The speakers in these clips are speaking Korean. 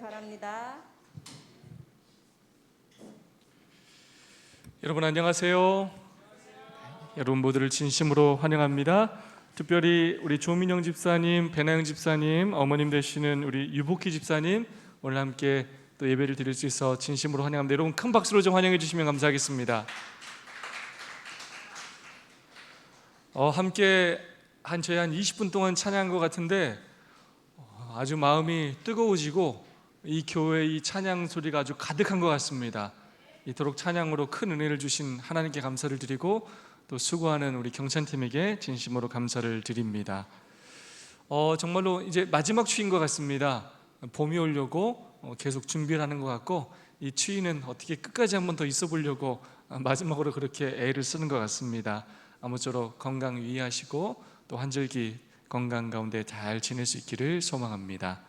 바랍니다. 여러분 안녕하세요. 여러분 모두를 진심으로 환영합니다. 특별히 우리 조민영 집사님, 배나영 집사님, 어머님 되시는 우리 유복희 집사님 오늘 함께 또 예배를 드릴 수 있어 진심으로 환영합니다. 여러분 큰 박수로 좀 환영해 주시면 감사하겠습니다. 함께 저희 한 20분 동안 찬양한 것 같은데 아주 마음이 뜨거워지고 이 교회의 이 찬양 소리가 아주 가득한 것 같습니다. 이토록 찬양으로 큰 은혜를 주신 하나님께 감사를 드리고 또 수고하는 우리 경찬팀에게 진심으로 감사를 드립니다. 정말로 이제 마지막 추위인 것 같습니다. 봄이 오려고 계속 준비를 하는 것 같고 이 추위는 어떻게 끝까지 한 번 더 있어 보려고 마지막으로 그렇게 애를 쓰는 것 같습니다. 아무쪼록 건강 유의하시고 또 한절기 건강 가운데 잘 지낼 수 있기를 소망합니다.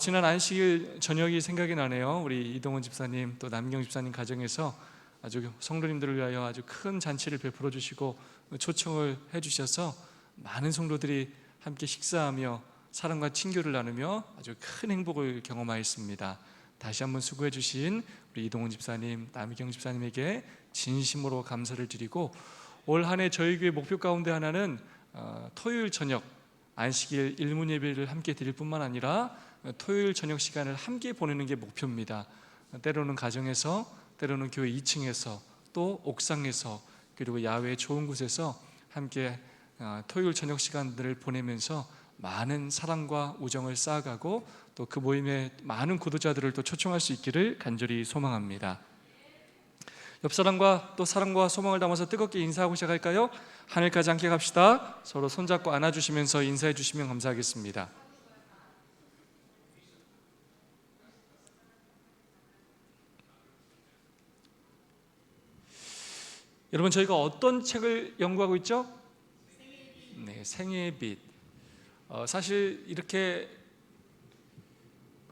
지난 안식일 저녁이 생각이 나네요. 우리 이동원 집사님 또 남경 집사님 가정에서 아주 성도님들을 위하여 아주 큰 잔치를 베풀어 주시고 초청을 해주셔서 많은 성도들이 함께 식사하며 사랑과 친교를 나누며 아주 큰 행복을 경험하였습니다. 다시 한번 수고해 주신 우리 이동원 집사님, 남경 집사님에게 진심으로 감사를 드리고 올 한 해 저희 교회 목표 가운데 하나는 토요일 저녁 안식일 일문 예배를 함께 드릴 뿐만 아니라 토요일 저녁 시간을 함께 보내는 게 목표입니다. 때로는 가정에서, 때로는 교회 2층에서, 또 옥상에서, 그리고 야외 좋은 곳에서 함께 토요일 저녁 시간들을 보내면서 많은 사랑과 우정을 쌓아가고 또 그 모임에 많은 구독자들을 또 초청할 수 있기를 간절히 소망합니다. 옆 사람과 또 사랑과 소망을 담아서 뜨겁게 인사하고 시작할까요? 하늘까지 함께 갑시다. 서로 손잡고 안아주시면서 인사해 주시면 감사하겠습니다. 여러분 저희가 어떤 책을 연구하고 있죠? 네, 생애의 빛. 사실 이렇게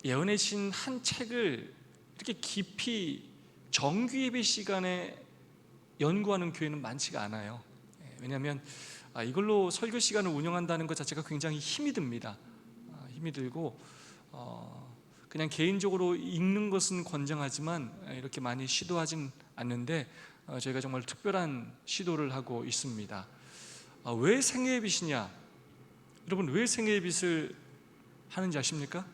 예언의 신 한 책을 이렇게 깊이 정규 예배 시간에 연구하는 교회는 많지가 않아요. 왜냐하면 이걸로 설교 시간을 운영한다는 것 자체가 굉장히 힘이 듭니다. 힘이 들고 그냥 개인적으로 읽는 것은 권장하지만 이렇게 많이 시도하진 않는데 저희가 정말 특별한 시도를 하고 있습니다. 왜 생애의 빛이냐? 여러분 왜 생애의 빛을 하는지 아십니까?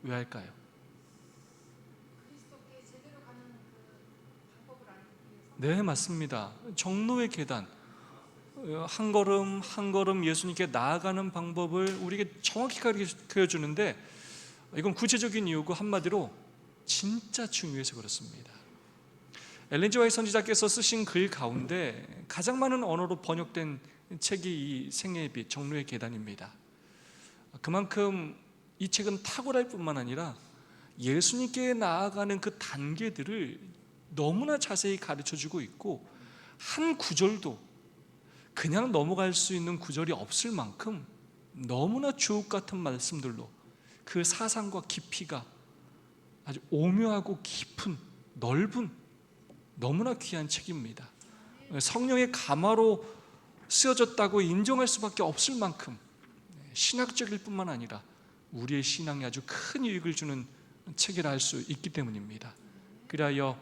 왜 할까요? 그리스도께 제대로 가는 그 방법을 알기 위해서. 네, 맞습니다. 정로의 계단, 한 걸음 한 걸음 예수님께 나아가는 방법을 우리에게 정확히 가르쳐주는데 이건 구체적인 이유고 한마디로 진짜 중요해서 그렇습니다. 엘렌 G. 화이트 선지자께서 쓰신 글 가운데 가장 많은 언어로 번역된 책이 이 생애의 빛, 정로의 계단입니다. 그만큼 이 책은 탁월할 뿐만 아니라 예수님께 나아가는 그 단계들을 너무나 자세히 가르쳐주고 있고 한 구절도 그냥 넘어갈 수 있는 구절이 없을 만큼 너무나 주옥 같은 말씀들로 그 사상과 깊이가 아주 오묘하고 깊은 넓은 너무나 귀한 책입니다. 성령의 가마로 쓰여졌다고 인정할 수밖에 없을 만큼 신학적일 뿐만 아니라 우리의 신앙에 아주 큰 유익을 주는 책이라 할 수 있기 때문입니다. 그리하여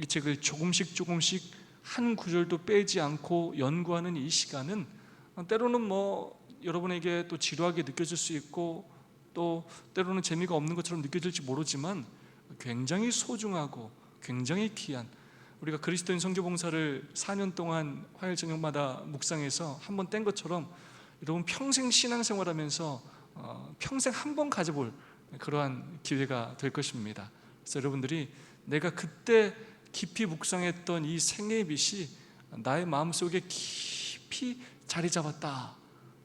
이 책을 조금씩 한 구절도 빼지 않고 연구하는 이 시간은 때로는 여러분에게 또 지루하게 느껴질 수 있고 또 때로는 재미가 없는 것처럼 느껴질지 모르지만 굉장히 소중하고 굉장히 귀한, 우리가 그리스도인 선교봉사를 4년 동안 화요일 저녁마다 묵상해서 한 번 뗀 것처럼 여러분 평생 신앙생활하면서 평생 한 번 가져볼 그러한 기회가 될 것입니다. 그래서 여러분들이 내가 그때 깊이 묵상했던 이 생애의 빛이 나의 마음속에 깊이 자리 잡았다,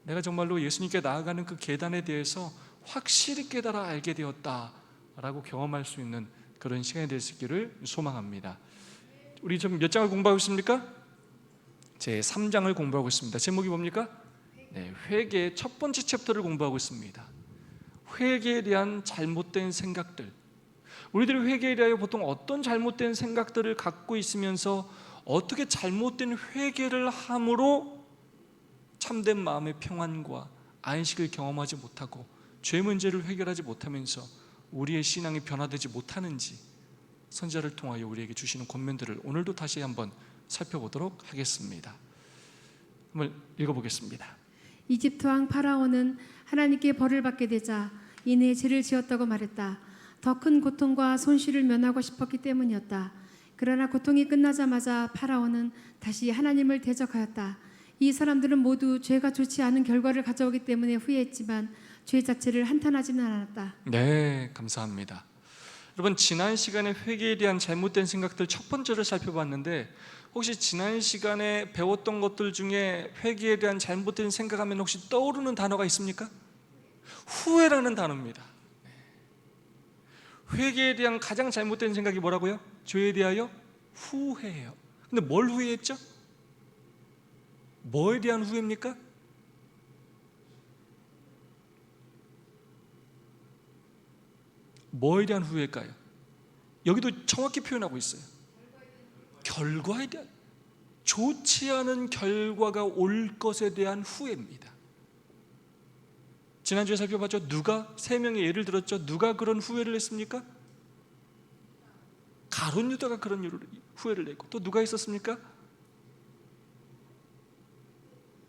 내가 정말로 예수님께 나아가는 그 계단에 대해서 확실히 깨달아 알게 되었다 라고 경험할 수 있는 그런 시간이 될 수 있기를 소망합니다. 우리 좀 몇 장을 공부하고 있습니까? 제 3장을 공부하고 있습니다. 제목이 뭡니까? 네, 회개의 첫 번째 챕터를 공부하고 있습니다. 회개에 대한 잘못된 생각들. 우리들이 회개에 대하여 보통 어떤 잘못된 생각들을 갖고 있으면서 어떻게 잘못된 회개를 함으로 참된 마음의 평안과 안식을 경험하지 못하고 죄 문제를 해결하지 못하면서 우리의 신앙이 변화되지 못하는지 선지자를 통하여 우리에게 주시는 권면들을 오늘도 다시 한번 살펴보도록 하겠습니다. 한번 읽어보겠습니다. 이집트 왕 파라오는 하나님께 벌을 받게 되자 이내 죄를 지었다고 말했다. 더 큰 고통과 손실을 면하고 싶었기 때문이었다. 그러나 고통이 끝나자마자 파라오는 다시 하나님을 대적하였다. 이 사람들은 모두 죄가 좋지 않은 결과를 가져오기 때문에 후회했지만 죄 자체를 한탄하지는 않았다. 네, 감사합니다. 여러분, 지난 시간에 회개에 대한 잘못된 생각들 첫 번째를 살펴봤는데, 혹시 지난 시간에 배웠던 것들 중에 회개에 대한 잘못된 생각하면 혹시 떠오르는 단어가 있습니까? 후회라는 단어입니다. 회개에 대한 가장 잘못된 생각이 뭐라고요? 죄에 대하여 후회해요. 근데 뭘 후회했죠? 뭐에 대한 후회입니까? 뭐에 대한 후회일까요? 여기도 정확히 표현하고 있어요. 결과에 대한, 좋지 않은 결과가 올 것에 대한 후회입니다. 지난주에 살펴봤죠. 누가, 세 명의 예를 들었죠. 누가 그런 후회를 했습니까? 가룟 유다가 그런 후회를 냈고, 또 누가 있었습니까?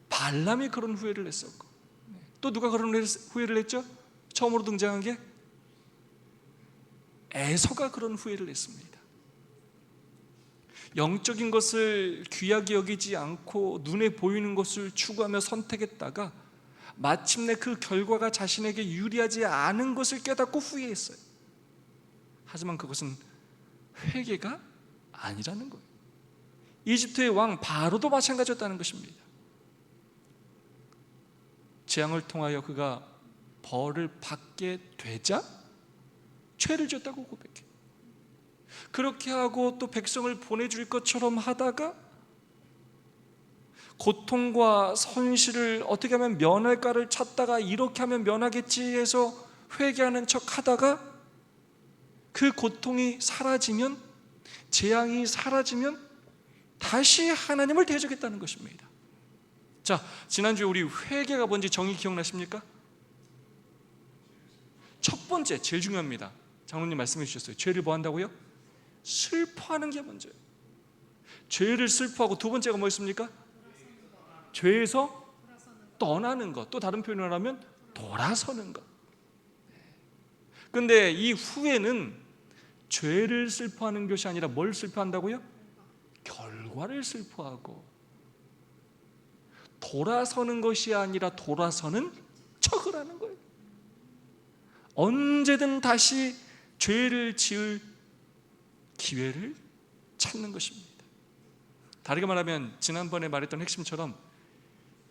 발람이 그런 후회를 했었고, 또 누가 그런 후회를 했죠? 처음으로 등장한 게 에서가 그런 후회를 했습니다. 영적인 것을 귀하게 여기지 않고 눈에 보이는 것을 추구하며 선택했다가 마침내 그 결과가 자신에게 유리하지 않은 것을 깨닫고 후회했어요. 하지만 그것은 회개가 아니라는 거예요. 이집트의 왕 바로도 마찬가지였다는 것입니다. 재앙을 통하여 그가 벌을 받게 되자 죄를 지었다고 고백해. 그렇게 하고 또 백성을 보내줄 것처럼 하다가 고통과 손실을 어떻게 하면 면할까를 찾다가 이렇게 하면 면하겠지 해서 회개하는 척 하다가 그 고통이 사라지면, 재앙이 사라지면 다시 하나님을 대적했다는 것입니다. 자, 지난주에 우리 회개가 뭔지 정의 기억나십니까? 첫 번째, 제일 중요합니다. 장로님 말씀해 주셨어요. 죄를 뭐 한다고요? 슬퍼하는 게 먼저예요. 죄를 슬퍼하고 두 번째가 뭐였습니까? 죄에서 떠나는 것. 또 다른 표현을 하면 돌아서는 것. 그런데 이 후회는 죄를 슬퍼하는 것이 아니라 뭘 슬퍼한다고요? 결과를 슬퍼하고, 돌아서는 것이 아니라 돌아서는 척을 하는 거예요. 언제든 다시 죄를 지을 기회를 찾는 것입니다. 다르게 말하면 지난번에 말했던 핵심처럼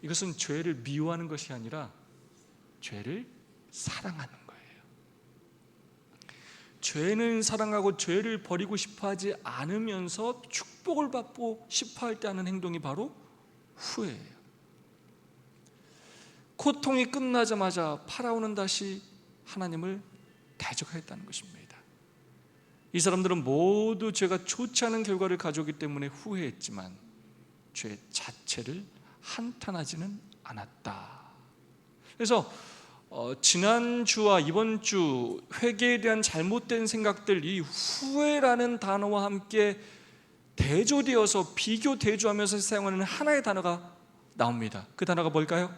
이것은 죄를 미워하는 것이 아니라 죄를 사랑하는 거예요. 죄는 사랑하고 죄를 버리고 싶어하지 않으면서 축복을 받고 싶어할 때 하는 행동이 바로 후회예요. 고통이 끝나자마자 파라오는 다시 하나님을 대적하였다는 것입니다. 이 사람들은 모두 죄가 좋지 않은 결과를 가져오기 때문에 후회했지만 죄 자체를 한탄하지는 않았다. 그래서 지난주와 이번 주 회개에 대한 잘못된 생각들, 이 후회라는 단어와 함께 대조되어서 비교 대조하면서 사용하는 하나의 단어가 나옵니다. 그 단어가 뭘까요?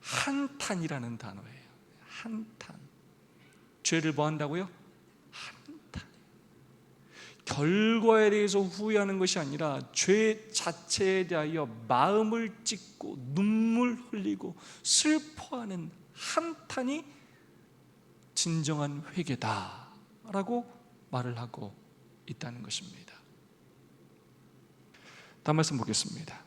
한탄이라는 단어예요. 한탄. 죄를 뭐 한다고요? 한탄. 결과에 대해서 후회하는 것이 아니라 죄 자체에 대하여 마음을 찢고 눈물 흘리고 슬퍼하는 한탄이 진정한 회개다라고 말을 하고 있다는 것입니다. 다음 말씀 보겠습니다.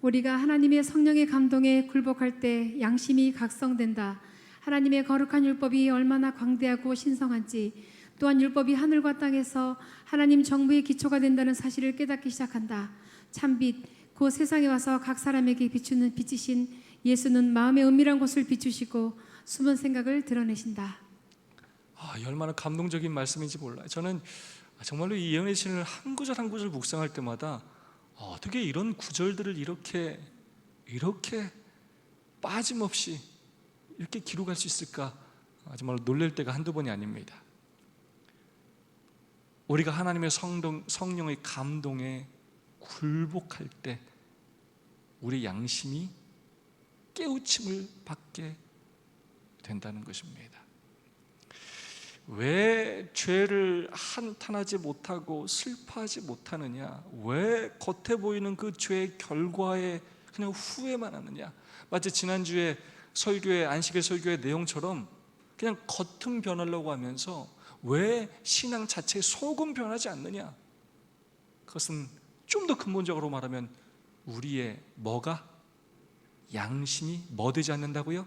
우리가 하나님의 성령의 감동에 굴복할 때 양심이 각성된다. 하나님의 거룩한 율법이 얼마나 광대하고 신성한지, 또한 율법이 하늘과 땅에서 하나님 정부의 기초가 된다는 사실을 깨닫기 시작한다. 참빛, 곧 세상에 와서 각 사람에게 비추는 빛이신 예수는 마음의 은밀한 곳을 비추시고 숨은 생각을 드러내신다. 얼마나 감동적인 말씀인지 몰라요. 저는 정말로 이 예언의 신을 한 구절 한 구절 묵상할 때마다 어떻게 이런 구절들을 이렇게 이렇게 빠짐없이 이렇게 기록할 수 있을까? 정말 놀랄 때가 한두 번이 아닙니다. 우리가 하나님의 성령의 감동에 굴복할 때 우리 양심이 깨우침을 받게 된다는 것입니다. 왜 죄를 한탄하지 못하고 슬퍼하지 못하느냐? 왜 겉에 보이는 그 죄의 결과에 그냥 후회만 하느냐? 마치 지난주에 설교의 안식일 설교의 내용처럼 그냥 겉은 변하려고 하면서 왜 신앙 자체의 속은 변하지 않느냐? 그것은 좀 더 근본적으로 말하면 우리의 뭐가? 양심이 뭐 되지 않는다고요?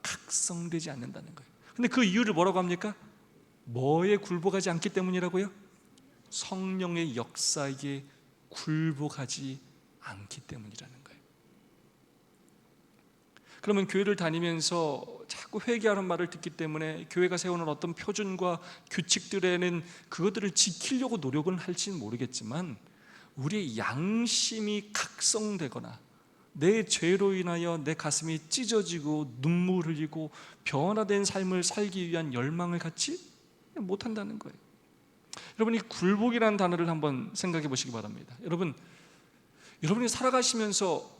각성되지 않는다는 거예요. 근데 그 이유를 뭐라고 합니까? 뭐에 굴복하지 않기 때문이라고요? 성령의 역사에 굴복하지 않기 때문이라는 거예요. 그러면 교회를 다니면서 자꾸 회개하는 말을 듣기 때문에 교회가 세우는 어떤 표준과 규칙들에는 그것들을 지키려고 노력은 할지는 모르겠지만 우리의 양심이 각성되거나 내 죄로 인하여 내 가슴이 찢어지고 눈물 흘리고 변화된 삶을 살기 위한 열망을 갖지 못한다는 거예요. 여러분, 이 굴복이라는 단어를 한번 생각해 보시기 바랍니다. 여러분이 살아가시면서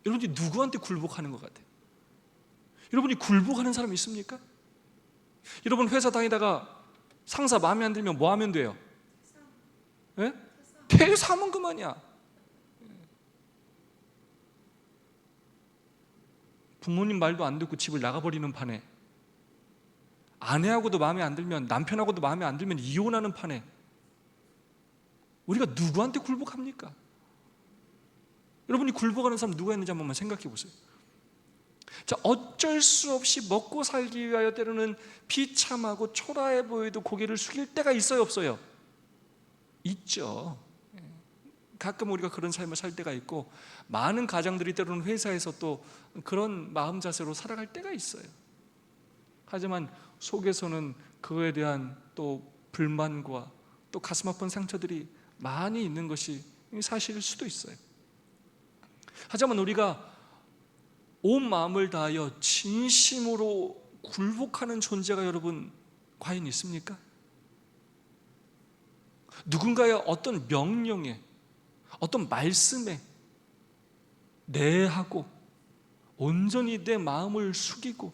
여러분이 누구한테 굴복하는 것 같아요? 여러분이 굴복하는 사람 있습니까? 여러분 회사 다니다가 상사 마음에 안 들면 뭐 하면 돼요? 네? 퇴사하면 그만이야. 부모님 말도 안 듣고 집을 나가버리는 판에, 아내하고도 마음에 안 들면, 남편하고도 마음에 안 들면 이혼하는 판에 우리가 누구한테 굴복합니까? 여러분이 굴복하는 사람 누가 있는지 한 번만 생각해 보세요. 자, 어쩔 수 없이 먹고 살기 위하여 때로는 비참하고 초라해 보여도 고개를 숙일 때가 있어요, 없어요? 있죠. 가끔 우리가 그런 삶을 살 때가 있고, 많은 가장들이 때로는 회사에서 또 그런 마음 자세로 살아갈 때가 있어요. 하지만 속에서는 그거에 대한 또 불만과 또 가슴 아픈 상처들이 많이 있는 것이 사실일 수도 있어요. 하지만 우리가 온 마음을 다하여 진심으로 굴복하는 존재가 여러분 과연 있습니까? 누군가의 어떤 명령에, 어떤 말씀에 내하고 온전히 내 마음을 숙이고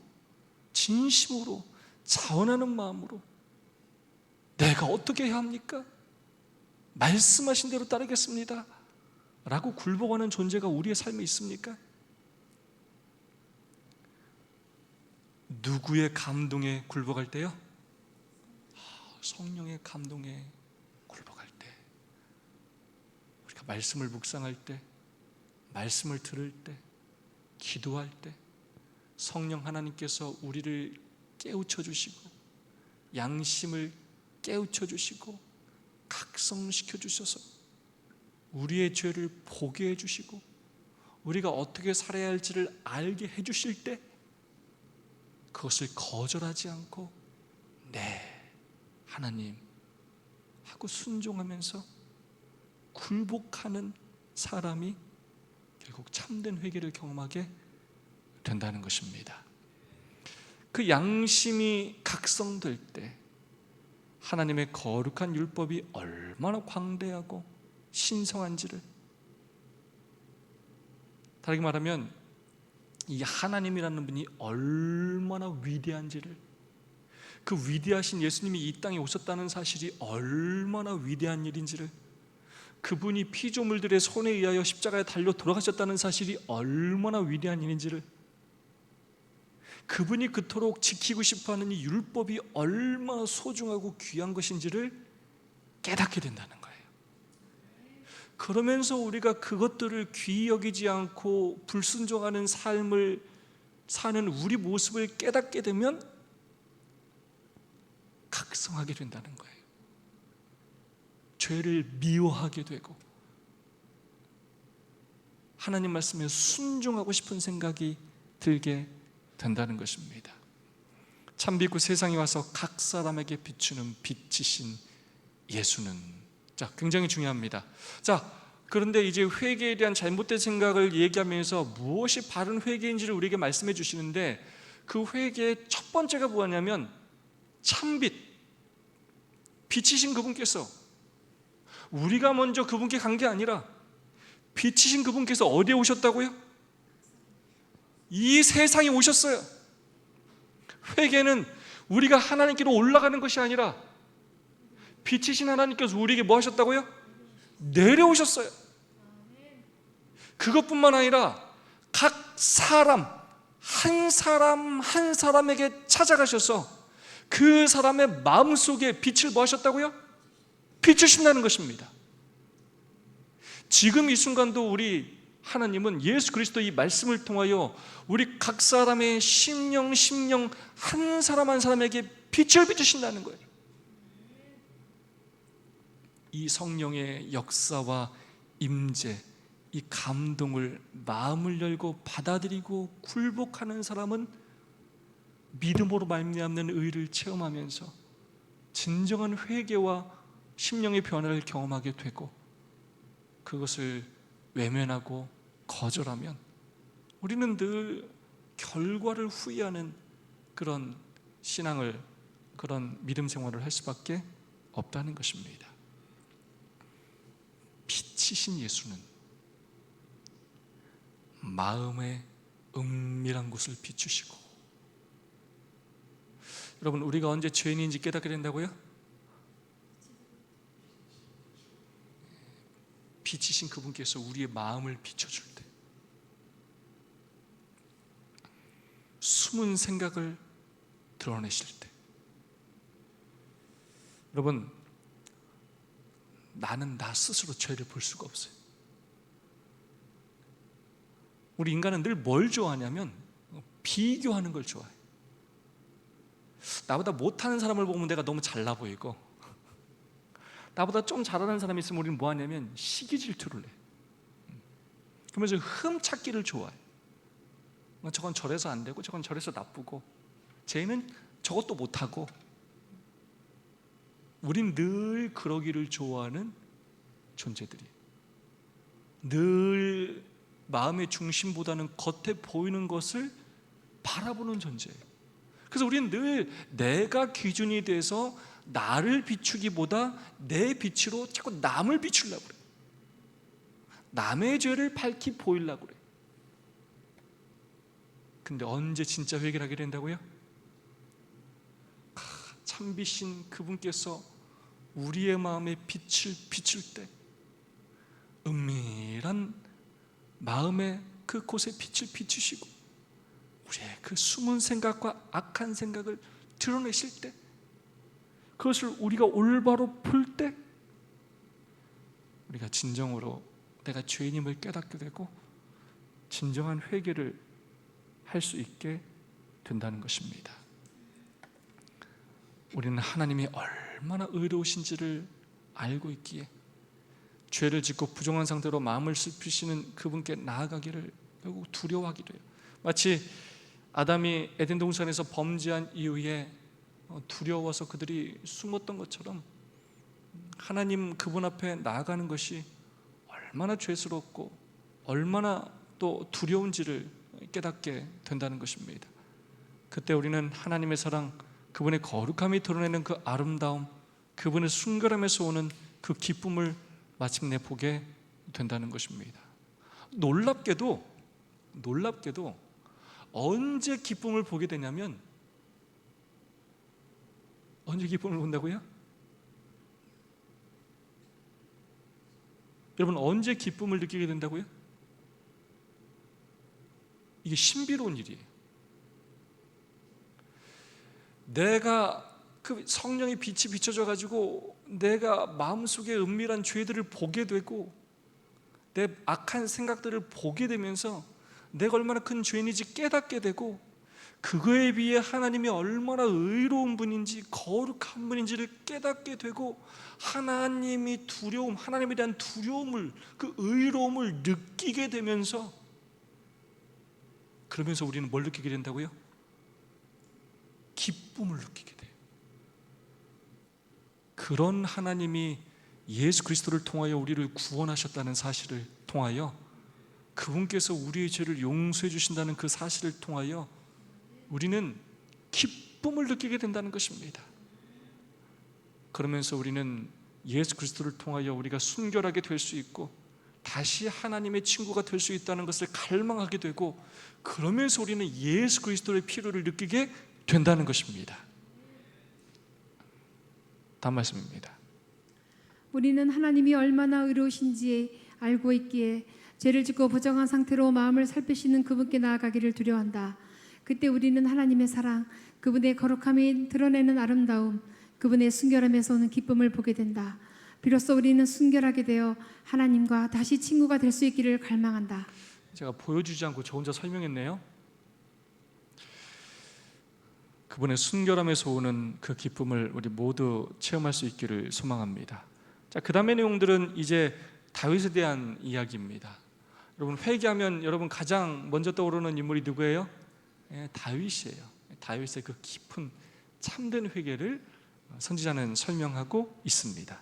진심으로 자원하는 마음으로 내가 어떻게 해야 합니까? 말씀하신 대로 따르겠습니다 라고 굴복하는 존재가 우리의 삶에 있습니까? 누구의 감동에 굴복할 때요? 성령의 감동에 굴복할 때, 우리가 말씀을 묵상할 때, 말씀을 들을 때, 기도할 때 성령 하나님께서 우리를 깨우쳐 주시고 양심을 깨우쳐 주시고 각성시켜 주셔서 우리의 죄를 보게 해 주시고 우리가 어떻게 살아야 할지를 알게 해 주실 때 그것을 거절하지 않고 네, 하나님 하고 순종하면서 굴복하는 사람이 결국 참된 회개를 경험하게 된다는 것입니다. 그 양심이 각성될 때 하나님의 거룩한 율법이 얼마나 광대하고 신성한지를, 다르게 말하면 이 하나님이라는 분이 얼마나 위대한지를, 그 위대하신 예수님이 이 땅에 오셨다는 사실이 얼마나 위대한 일인지를, 그분이 피조물들의 손에 의하여 십자가에 달려 돌아가셨다는 사실이 얼마나 위대한 일인지를, 그분이 그토록 지키고 싶어하는 이 율법이 얼마나 소중하고 귀한 것인지를 깨닫게 된다는 거예요. 그러면서 우리가 그것들을 귀히 여기지 않고 불순종하는 삶을 사는 우리 모습을 깨닫게 되면 각성하게 된다는 거예요. 죄를 미워하게 되고 하나님 말씀에 순종하고 싶은 생각이 들게 된다는 것입니다. 참빛고 세상에 와서 각 사람에게 비추는 빛이신 예수는, 자, 굉장히 중요합니다. 자, 그런데 이제 회개에 대한 잘못된 생각을 얘기하면서 무엇이 바른 회개인지를 우리에게 말씀해 주시는데, 그 회개의 첫 번째가 뭐냐면 참빛, 빛이신 그분께서, 우리가 먼저 그분께 간 게 아니라 빛이신 그분께서 어디에 오셨다고요? 이 세상에 오셨어요. 회개는 우리가 하나님께로 올라가는 것이 아니라 빛이신 하나님께서 우리에게 뭐 하셨다고요? 내려오셨어요. 그것뿐만 아니라 각 사람 한 사람에게 찾아가셔서 그 사람의 마음속에 빛을 뭐 하셨다고요? 비추신다는 것입니다. 지금 이 순간도 우리 하나님은 예수 그리스도 이 말씀을 통하여 우리 각 사람의 심령 한 사람 한 사람에게 빛을 비추신다는 거예요. 이 성령의 역사와 임재, 이 감동을 마음을 열고 받아들이고 굴복하는 사람은 믿음으로 말미암는 의를 체험하면서 진정한 회개와 심령의 변화를 경험하게 되고, 그것을 외면하고 거절하면 우리는 늘 결과를 후회하는 그런 신앙을, 그런 믿음 생활을 할 수밖에 없다는 것입니다. 빛이신 예수는 마음의 은밀한 곳을 비추시고, 여러분, 우리가 언제 죄인인지 깨닫게 된다고요? 빛이신 그분께서 우리의 마음을 비춰줄 때, 숨은 생각을 드러내실 때, 여러분, 나는 나 스스로 죄를 볼 수가 없어요. 우리 인간은 늘 뭘 좋아하냐면 비교하는 걸 좋아해요. 나보다 못하는 사람을 보면 내가 너무 잘나 보이고, 나보다 좀 잘하는 사람이 있으면 우리는 뭐 하냐면 시기 질투를 해. 그러면서 흠찾기를 좋아해. 저건 저래서 안 되고, 저건 저래서 나쁘고, 쟤는 저것도 못하고. 우린 늘 그러기를 좋아하는 존재들이에요. 늘 마음의 중심보다는 겉에 보이는 것을 바라보는 존재예요. 그래서 우리는 늘 내가 기준이 돼서 나를 비추기보다 내 빛으로 자꾸 남을 비추려고 그래. 남의 죄를 밝히 보이려고 그래. 근데 언제 진짜 회개를 하게 된다고요? 참빛인 그분께서 우리의 마음에 빛을 비출 때, 은밀한 마음의 그곳에 빛을 비추시고 우리의 그 숨은 생각과 악한 생각을 드러내실 때, 그것을 우리가 올바로 볼 때, 우리가 진정으로 내가 죄인임을 깨닫게 되고 진정한 회개를 할 수 있게 된다는 것입니다. 우리는 하나님이 얼마나 의로우신지를 알고 있기에 죄를 짓고 부정한 상태로 마음을 슬피시는 그분께 나아가기를 결국 두려워하기도 해요. 마치 아담이 에덴 동산에서 범죄한 이후에 두려워서 그들이 숨었던 것처럼, 하나님 그분 앞에 나아가는 것이 얼마나 죄스럽고 얼마나 또 두려운지를 깨닫게 된다는 것입니다. 그때 우리는 하나님의 사랑, 그분의 거룩함이 드러내는 그 아름다움, 그분의 순결함에서 오는 그 기쁨을 마침내 보게 된다는 것입니다. 놀랍게도 언제 기쁨을 보게 되냐면, 언제 기쁨을 본다고요? 여러분, 언제 기쁨을 느끼게 된다고요? 이게 신비로운 일이에요. 내가 그 성령의 빛이 비춰져 가지고 내가 마음속에 은밀한 죄들을 보게 되고 내 악한 생각들을 보게 되면서 내가 얼마나 큰 죄인인지 깨닫게 되고, 그거에 비해 하나님이 얼마나 의로운 분인지 거룩한 분인지를 깨닫게 되고, 하나님이 두려움, 하나님에 대한 두려움을, 그 의로움을 느끼게 되면서, 그러면서 우리는 뭘 느끼게 된다고요? 기쁨을 느끼게 돼요. 그런 하나님이 예수 그리스도를 통하여 우리를 구원하셨다는 사실을 통하여, 그분께서 우리의 죄를 용서해 주신다는 그 사실을 통하여 우리는 기쁨을 느끼게 된다는 것입니다. 그러면서 우리는 예수 그리스도를 통하여 우리가 순결하게 될 수 있고 다시 하나님의 친구가 될 수 있다는 것을 갈망하게 되고, 그러면서 우리는 예수 그리스도의 필요를 느끼게 된다는 것입니다. 다음 말씀입니다. 우리는 하나님이 얼마나 의로우신지 알고 있기에 죄를 짓고 부정한 상태로 마음을 살피시는 그분께 나아가기를 두려워한다. 그때 우리는 하나님의 사랑, 그분의 거룩함이 드러내는 아름다움, 그분의 순결함에서 오는 기쁨을 보게 된다. 비로소 우리는 순결하게 되어 하나님과 다시 친구가 될 수 있기를 갈망한다. 제가 보여주지 않고 저 혼자 설명했네요. 그분의 순결함에서 오는 그 기쁨을 우리 모두 체험할 수 있기를 소망합니다. 자, 그 다음의 내용들은 이제 다윗에 대한 이야기입니다. 여러분, 회개하면 여러분 가장 먼저 떠오르는 인물이 누구예요? 다윗이에요. 다윗의 그 깊은 참된 회개를 선지자는 설명하고 있습니다.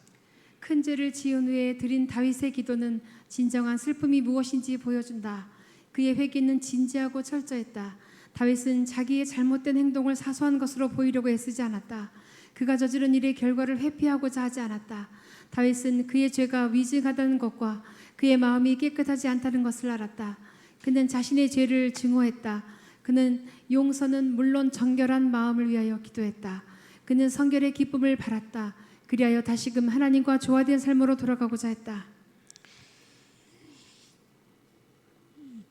큰 죄를 지은 후에 드린 다윗의 기도는 진정한 슬픔이 무엇인지 보여준다. 그의 회개는 진지하고 철저했다. 다윗은 자기의 잘못된 행동을 사소한 것으로 보이려고 애쓰지 않았다. 그가 저지른 일의 결과를 회피하고자 하지 않았다. 다윗은 그의 죄가 위증하다는 것과 그의 마음이 깨끗하지 않다는 것을 알았다. 그는 자신의 죄를 증오했다. 그는 용서는 물론 정결한 마음을 위하여 기도했다. 그는 성결의 기쁨을 바랐다. 그리하여 다시금 하나님과 조화된 삶으로 돌아가고자 했다.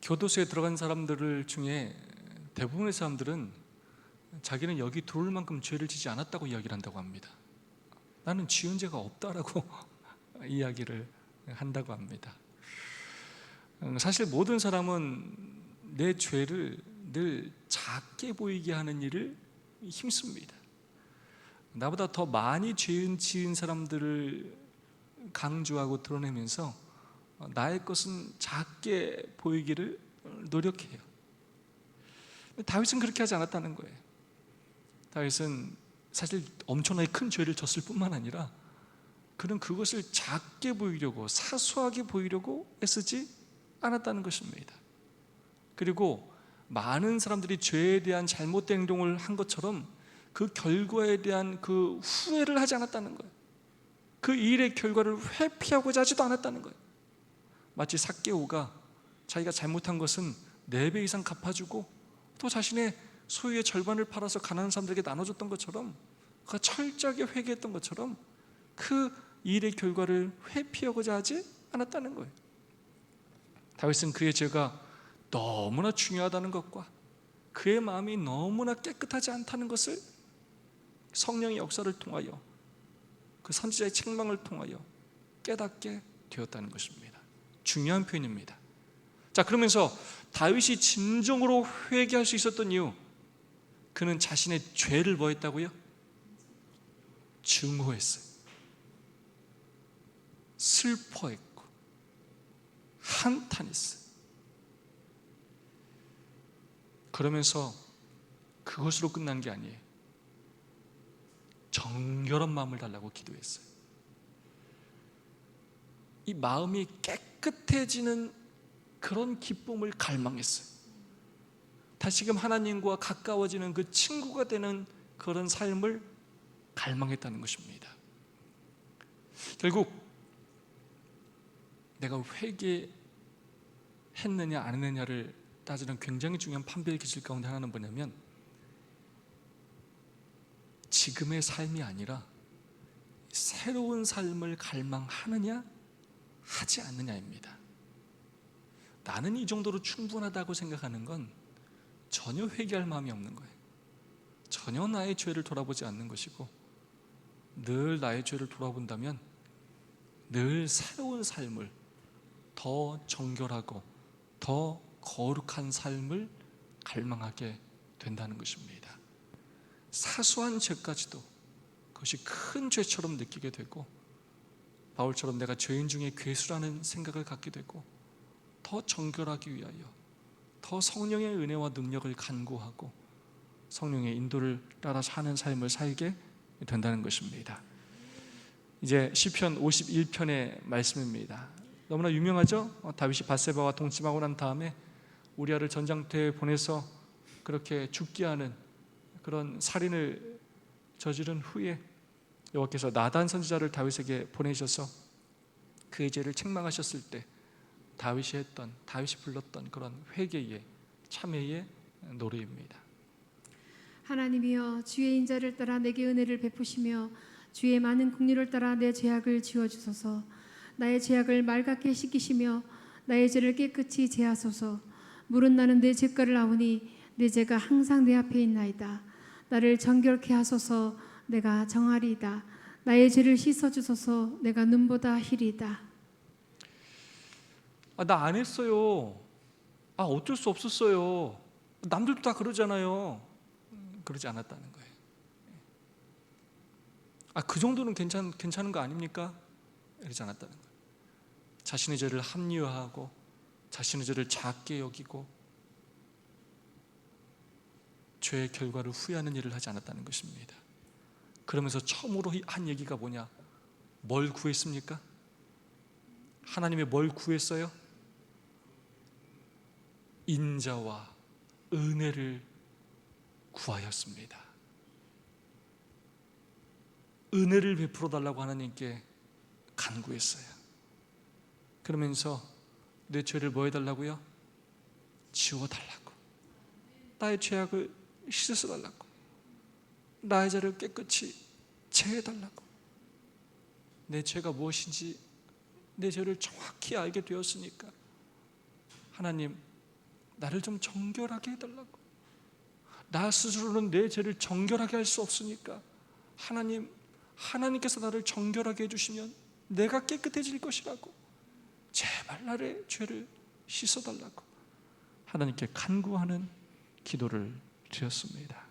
교도소에 들어간 사람들 중에 대부분의 사람들은 자기는 여기 들어올 만큼 죄를 지지 않았다고 이야기를 한다고 합니다. 나는 지은 죄가 없다라고 이야기를 한다고 합니다. 사실 모든 사람은 내 죄를 늘 작게 보이게 하는 일을 힘씁니다. 나보다 더 많이 죄 지은 사람들을 강조하고 드러내면서 나의 것은 작게 보이기를 노력해요. 다윗은 그렇게 하지 않았다는 거예요. 다윗은 사실 엄청나게 큰 죄를 졌을 뿐만 아니라 그는 그것을 작게 보이려고, 사소하게 보이려고 애쓰지 않았다는 것입니다. 그리고 많은 사람들이 죄에 대한 잘못된 행동을 한 것처럼 그 결과에 대한 그 후회를 하지 않았다는 거예요. 그 일의 결과를 회피하고자 하지도 않았다는 거예요. 마치 삭개오가 자기가 잘못한 것은 4배 이상 갚아주고 또 자신의 소유의 절반을 팔아서 가난한 사람들에게 나눠줬던 것처럼, 그가 철저하게 회개했던 것처럼 그 일의 결과를 회피하고자 하지 않았다는 거예요. 다윗은 그의 죄가 너무나 중요하다는 것과 그의 마음이 너무나 깨끗하지 않다는 것을 성령의 역사를 통하여, 그 선지자의 책망을 통하여 깨닫게 되었다는 것입니다. 중요한 표현입니다. 자, 그러면서 다윗이 진정으로 회개할 수 있었던 이유, 그는 자신의 죄를 뭐 했다고요? 증오했어요. 슬퍼했고 한탄했어요. 그러면서 그것으로 끝난 게 아니에요. 정결한 마음을 달라고 기도했어요. 이 마음이 깨끗해지는 그런 기쁨을 갈망했어요. 다시금 하나님과 가까워지는 그 친구가 되는 그런 삶을 갈망했다는 것입니다. 결국 내가 회개했느냐 안 했느냐를 따지는 굉장히 중요한 판별 기준 가운데 하나는 뭐냐면, 지금의 삶이 아니라 새로운 삶을 갈망하느냐 하지 않느냐입니다. 나는 이 정도로 충분하다고 생각하는 건 전혀 회개할 마음이 없는 거예요. 전혀 나의 죄를 돌아보지 않는 것이고, 늘 나의 죄를 돌아본다면 늘 새로운 삶을, 더 정결하고 더 거룩한 삶을 갈망하게 된다는 것입니다. 사소한 죄까지도 그것이 큰 죄처럼 느끼게 되고, 바울처럼 내가 죄인 중에 괴수라는 생각을 갖게 되고, 더 정결하기 위하여 더 성령의 은혜와 능력을 간구하고 성령의 인도를 따라 사는 삶을 살게 된다는 것입니다. 이제 시편 51편의 말씀입니다. 너무나 유명하죠? 다윗이 밧세바와 동침하고 난 다음에 우리아를 전장터에 보내서 그렇게 죽게 하는 그런 살인을 저지른 후에 여호와께서 나단 선지자를 다윗에게 보내셔서 그의 죄를 책망하셨을 때 다윗이 불렀던 그런 회개의 참회의 노래입니다. 하나님이여 주의 인자를 따라 내게 은혜를 베푸시며 주의 많은 긍휼을 따라 내 죄악을 지워주소서. 나의 죄악을 맑게 씻기시며 나의 죄를 깨끗이 제하소서. 물은 나는 내 죄가를 아오니 내 죄가 항상 내 앞에 있나이다. 나를 정결케 하소서. 내가 정하리이다. 나의 죄를 씻어주소서. 내가 눈보다 희리이다. 나 안 했어요. 어쩔 수 없었어요. 남들도 다 그러잖아요. 그러지 않았다는 거예요. 그 정도는 괜찮은 거 아닙니까? 이러지 않았다는 거예요. 자신의 죄를 합리화하고 자신의 죄를 작게 여기고 죄의 결과를 후회하는 일을 하지 않았다는 것입니다. 그러면서 처음으로 한 얘기가 뭐냐? 뭘 구했습니까? 하나님의 뭘 구했어요? 인자와 은혜를 구하였습니다. 은혜를 베풀어 달라고 하나님께 간구했어요. 그러면서 내 죄를 뭐 해달라고요? 지워달라고, 나의 죄악을 씻어달라고, 나의 죄를 깨끗이 제해달라고. 내 죄가 무엇인지 내 죄를 정확히 알게 되었으니까 하나님, 나를 좀 정결하게 해달라고. 나 스스로는 내 죄를 정결하게 할 수 없으니까 하나님께서 나를 정결하게 해주시면 내가 깨끗해질 것이라고, 제발 나의 죄를 씻어달라고 하나님께 간구하는 기도를 드렸습니다.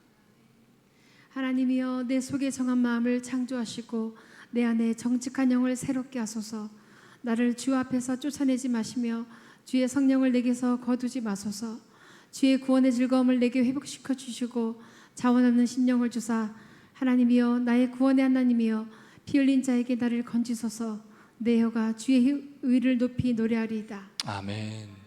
하나님이여 내 속에 정한 마음을 창조하시고 내 안에 정직한 영을 새롭게 하소서. 나를 주 앞에서 쫓아내지 마시며 주의 성령을 내게서 거두지 마소서. 주의 구원의 즐거움을 내게 회복시켜 주시고 자원 없는 심령을 주사 하나님이여 나의 구원의 하나님이여 피 흘린 자에게 나를 건지소서. 내 혀가 주의 의를 높이 노래하리이다. 아멘.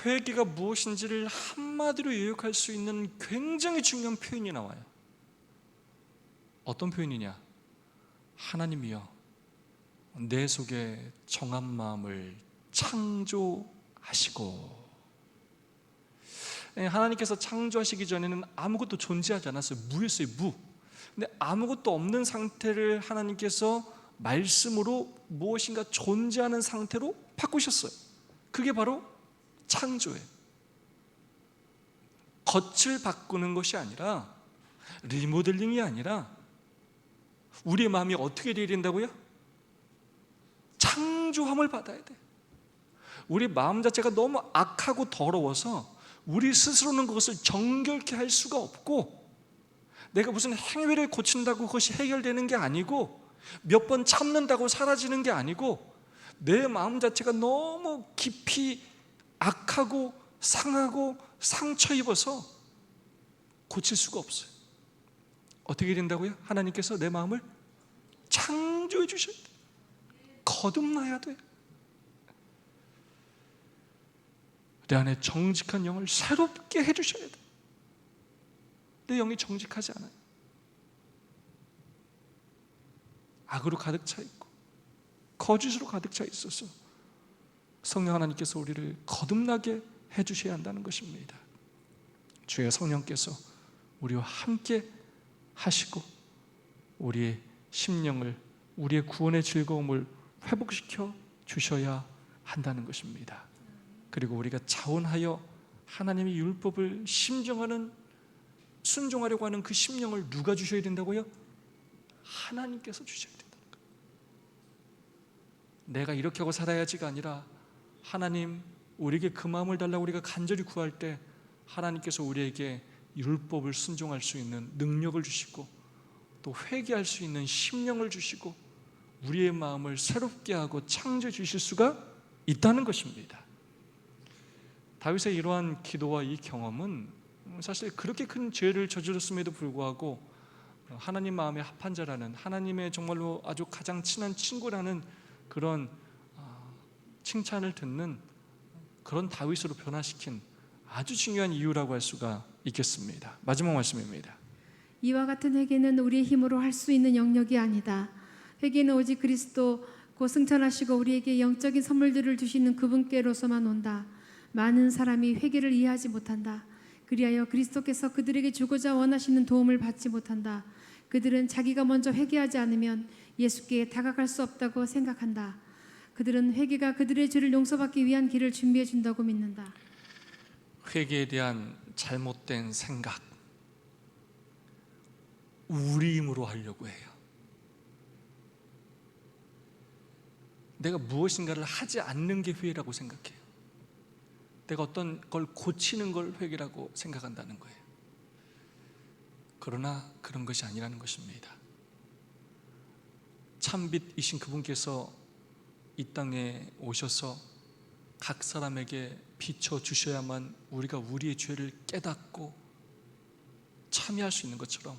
회개가 무엇인지를 한마디로 요약할 수 있는 굉장히 중요한 표현이 나와요. 어떤 표현이냐? 하나님이여 내 속에 정한 마음을 창조하시고. 하나님께서 창조하시기 전에는 아무것도 존재하지 않았어요. 무였어요. 무. 근데 아무것도 없는 상태를 하나님께서 말씀으로 무엇인가 존재하는 상태로 바꾸셨어요. 그게 바로 창조예요. 겉을 바꾸는 것이 아니라, 리모델링이 아니라 우리의 마음이 어떻게 되어야 된다고요? 창조함을 받아야 돼. 우리 마음 자체가 너무 악하고 더러워서 우리 스스로는 그것을 정결케 할 수가 없고, 내가 무슨 행위를 고친다고 그것이 해결되는 게 아니고, 몇 번 참는다고 사라지는 게 아니고, 내 마음 자체가 너무 깊이 악하고 상하고 상처 입어서 고칠 수가 없어요. 어떻게 된다고요? 하나님께서 내 마음을 창조해 주셔야 돼요. 거듭나야 돼요. 내 안에 정직한 영을 새롭게 해주셔야 돼요. 내 영이 정직하지 않아요. 악으로 가득 차 있고 거짓으로 가득 차 있어서 성령 하나님께서 우리를 거듭나게 해주셔야 한다는 것입니다. 주의 성령께서 우리와 함께 하시고 우리의 심령을, 우리의 구원의 즐거움을 회복시켜 주셔야 한다는 것입니다. 그리고 우리가 자원하여 하나님의 율법을 심정하는, 순종하려고 하는 그 심령을 누가 주셔야 된다고요? 하나님께서 주셔야 된다는 거예요. 내가 이렇게 하고 살아야지가 아니라, 하나님 우리에게 그 마음을 달라고 우리가 간절히 구할 때 하나님께서 우리에게 율법을 순종할 수 있는 능력을 주시고, 또 회개할 수 있는 심령을 주시고, 우리의 마음을 새롭게 하고 창조해 주실 수가 있다는 것입니다. 다윗의 이러한 기도와 이 경험은 사실 그렇게 큰 죄를 저질렀음에도 불구하고 하나님 마음에 합한 자라는, 하나님의 정말로 아주 가장 친한 친구라는 그런 칭찬을 듣는 그런 다윗으로 변화시킨 아주 중요한 이유라고 할 수가 있겠습니다. 마지막 말씀입니다. 이와 같은 회개는 우리의 힘으로 할 수 있는 영역이 아니다. 회개는 오직 그리스도 곧 승천하시고 우리에게 영적인 선물들을 주시는 그분께로서만 온다. 많은 사람이 회개를 이해하지 못한다. 그리하여 그리스도께서 그들에게 주고자 원하시는 도움을 받지 못한다. 그들은 자기가 먼저 회개하지 않으면 예수께 다가갈 수 없다고 생각한다. 그들은 회개가 그들의 죄를 용서받기 위한 길을 준비해 준다고 믿는다. 회개에 대한 잘못된 생각, 우리 힘으로 하려고 해요. 내가 무엇인가를 하지 않는 게 회개라고 생각해요. 내가 어떤 걸 고치는 걸 회개라고 생각한다는 거예요. 그러나 그런 것이 아니라는 것입니다. 참빛이신 그분께서 이 땅에 오셔서 각 사람에게 비춰주셔야만 우리가 우리의 죄를 깨닫고 참여할 수 있는 것처럼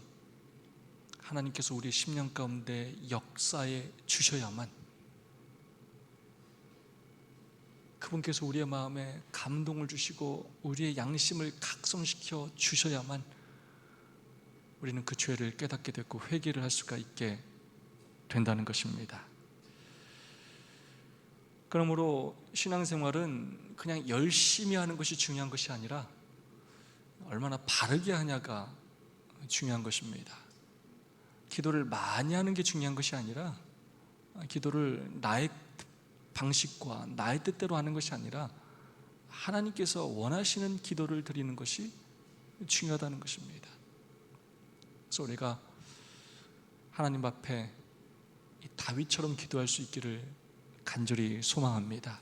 하나님께서 우리의 심령 가운데 역사해 주셔야만, 그분께서 우리의 마음에 감동을 주시고 우리의 양심을 각성시켜 주셔야만 우리는 그 죄를 깨닫게 됐고 회개를 할 수가 있게 된다는 것입니다. 그러므로 신앙생활은 그냥 열심히 하는 것이 중요한 것이 아니라 얼마나 바르게 하냐가 중요한 것입니다. 기도를 많이 하는 게 중요한 것이 아니라, 기도를 나의 방식과 나의 뜻대로 하는 것이 아니라 하나님께서 원하시는 기도를 드리는 것이 중요하다는 것입니다. 그래서 우리가 하나님 앞에 이 다윗처럼 기도할 수 있기를 간절히 소망합니다.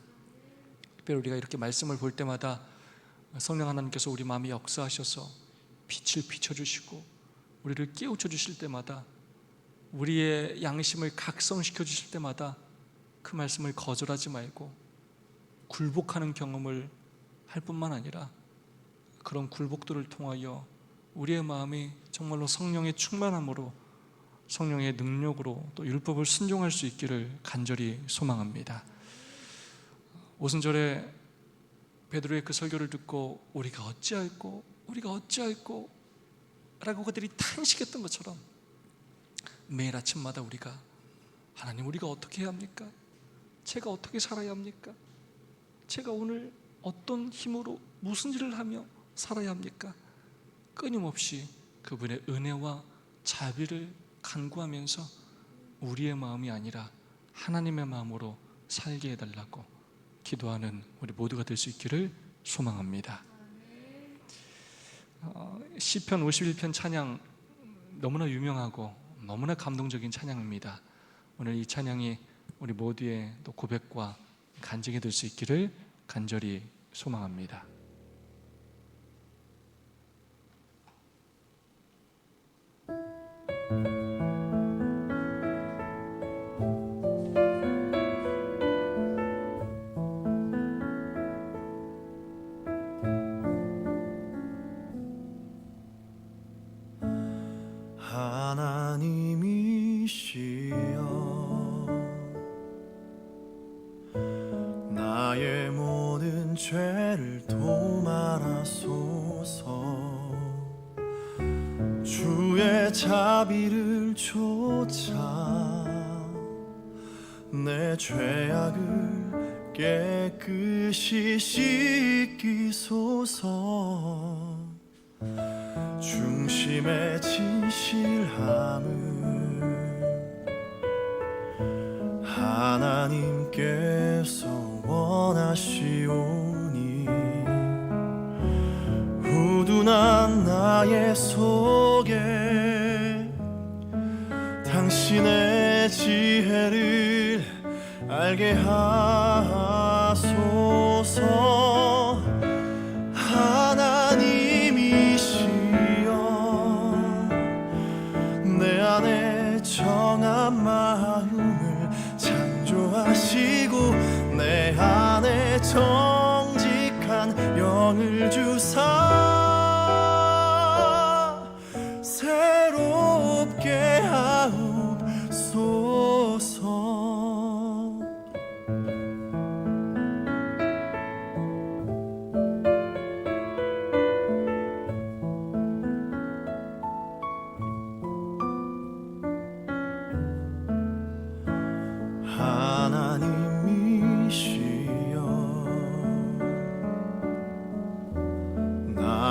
특별히 우리가 이렇게 말씀을 볼 때마다 성령 하나님께서 우리 마음에 역사하셔서 빛을 비춰주시고 우리를 깨우쳐 주실 때마다, 우리의 양심을 각성시켜 주실 때마다 그 말씀을 거절하지 말고 굴복하는 경험을 할 뿐만 아니라 그런 굴복들을 통하여 우리의 마음이 정말로 성령의 충만함으로, 성령의 능력으로 또 율법을 순종할 수 있기를 간절히 소망합니다. 오순절에 베드로의 그 설교를 듣고 우리가 어찌할꼬 라고 그들이 탄식했던 것처럼 매일 아침마다 우리가, 하나님 우리가 어떻게 해야 합니까? 제가 어떻게 살아야 합니까? 제가 오늘 어떤 힘으로 무슨 일을 하며 살아야 합니까? 끊임없이 그분의 은혜와 자비를 간구하면서 우리의 마음이 아니라 하나님의 마음으로 살게 해달라고 기도하는 우리 모두가 될 수 있기를 소망합니다. 시편 51편 찬양 너무나 유명하고 너무나 감동적인 찬양입니다. 오늘 이 찬양이 우리 모두의 또 고백과 간증이 될 수 있기를 간절히 소망합니다. 하나님이시여 나의 모든 죄를 도말하소서 주의 자비를 좇아 내 죄악을 깨끗이 씻기소서 중심의 진실함을 하나님께서 원하시오니 우둔한 나의 속에 당신의 지혜를 알게 하소서 내 안에 정한 마음을 창조하시고 내 안에 정직한 영을 주사 새롭게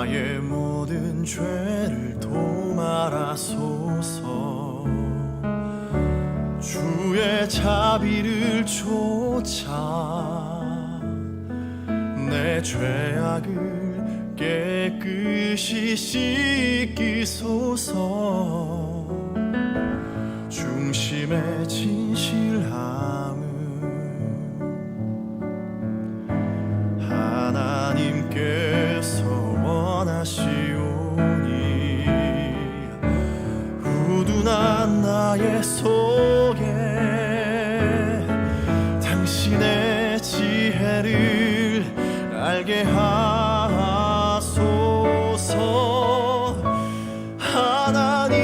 나의 모든 죄를 도말하소서. 주의 자비를 쫓아 내 죄악을 깨끗이 씻기소서. 중심의 진실함은 하나님께서 원하시오니 우둔한 나의 속에 당신의 지혜를 알게 하소서. 하나님이시여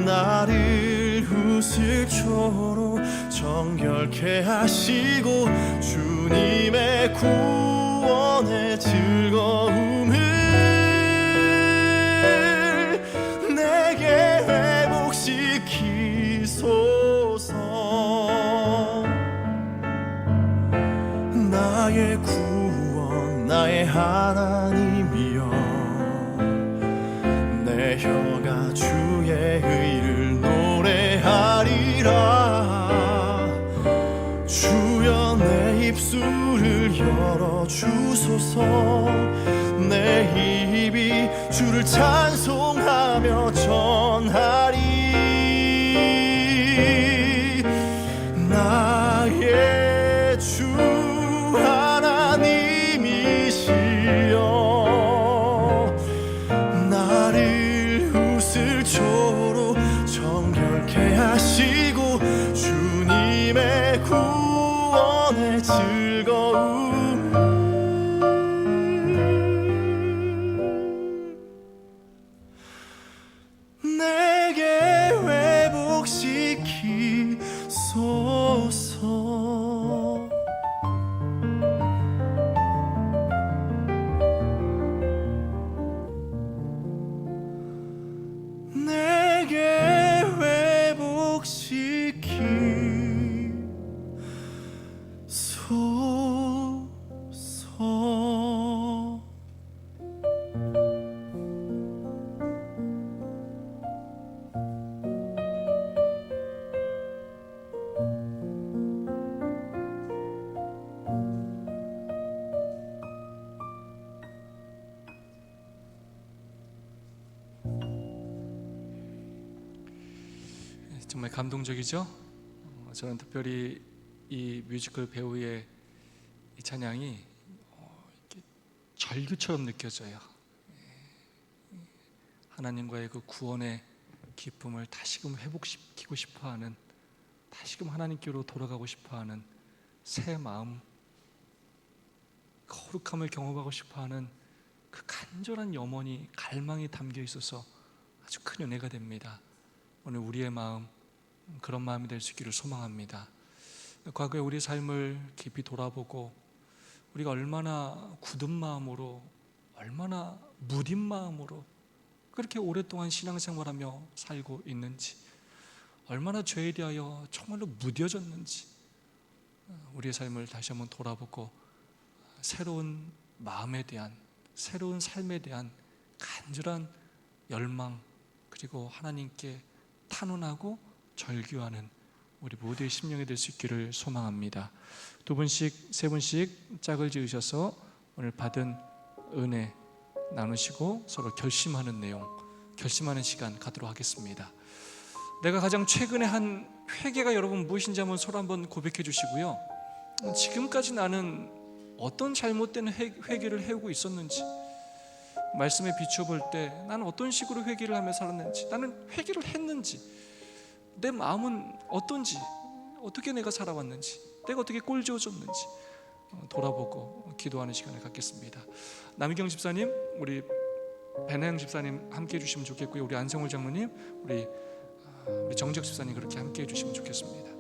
나를 우슬초로 정결케 하시고 주님의 구원의 즐거움을 내게 회복시키소서. 나의 구원 나의 하나님이여 내 혀가 주의 의를 노래하리라. 주여 내 입술을 열어주소서. 내 입이 주를 찬송하며 전하리. 나의 주 하나님이시여 나를 우슬초로 정결케 하시고 주님의 구원의 즐거움 내게 회복시키소서. 내게 회복시키소서. 정말 감동적이죠? 저는 특별히 이 뮤지컬 배우의 이 찬양이 이렇게 절규처럼 느껴져요. 하나님과의 그 구원의 기쁨을 다시금 회복시키고 싶어하는, 다시금 하나님께로 돌아가고 싶어하는 새 마음, 거룩함을 경험하고 싶어하는 그 간절한 염원이, 갈망이 담겨 있어서 아주 큰 은혜가 됩니다. 오늘 우리의 마음, 그런 마음이 될 수 있기를 소망합니다. 과거의 우리 삶을 깊이 돌아보고 우리가 얼마나 굳은 마음으로, 얼마나 무딘 마음으로 그렇게 오랫동안 신앙생활하며 살고 있는지, 얼마나 죄에 대하여 정말로 무뎌졌는지 우리의 삶을 다시 한번 돌아보고 새로운 마음에 대한, 새로운 삶에 대한 간절한 열망, 그리고 하나님께 탄원하고 절규하는 우리 모두의 심령이 될 수 있기를 소망합니다. 두 분씩, 세 분씩 짝을 지으셔서 오늘 받은 은혜 나누시고 서로 결심하는 내용, 결심하는 시간 갖도록 하겠습니다. 내가 가장 최근에 한 회개가 여러분 무엇인지 한번 서로 한번 고백해 주시고요. 지금까지 나는 어떤 잘못된 회개를 해오고 있었는지, 말씀에 비추어 볼 때 나는 어떤 식으로 회개를 하며 살았는지, 나는 회개를 했는지, 내 마음은 어떤지, 어떻게 내가 살아왔는지, 내가 어떻게 꼴지어졌는지 돌아보고 기도하는 시간을 갖겠습니다. 남희경 집사님, 우리 배나영 집사님 함께 해주시면 좋겠고요. 우리 안성울 장로님, 우리 정적 집사님 그렇게 함께 해주시면 좋겠습니다.